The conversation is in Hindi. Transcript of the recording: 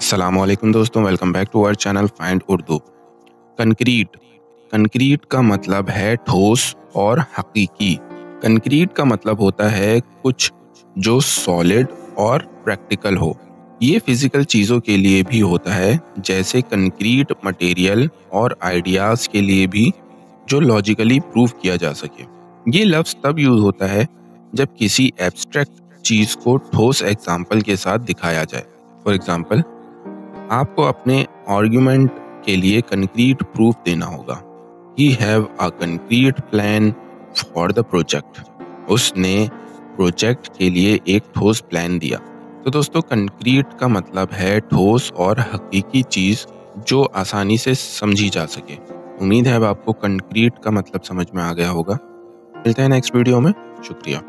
अस्सलामुअलैकुम दोस्तों, welcome back to our channel find Urdu. Concrete concrete का मतलब है ठोस और हकीकी। कंक्रीट का मतलब होता है कुछ जो सॉलिड और प्रैक्टिकल हो। ये फिजिकल चीज़ों के लिए भी होता है, जैसे कंक्रीट मटेरियल, और आइडियाज़ के लिए भी जो लॉजिकली प्रूव किया जा सके। ये लफ्ज़ तब यूज़ होता है जब किसी एब्स्ट्रैक्ट चीज़ को ठोस एग्जाम्पल के साथ दिखाया जाए। फॉर एग्जाम्पल, आपको अपने आर्ग्यूमेंट के लिए कंक्रीट प्रूफ देना होगा। He have a concrete plan for the project. उसने प्रोजेक्ट के लिए एक ठोस प्लान दिया। तो दोस्तों, कंक्रीट का मतलब है ठोस और हकीकी चीज़ जो आसानी से समझी जा सके। उम्मीद है अब आपको कंक्रीट का मतलब समझ में आ गया होगा। मिलते हैं नेक्स्ट वीडियो में। शुक्रिया।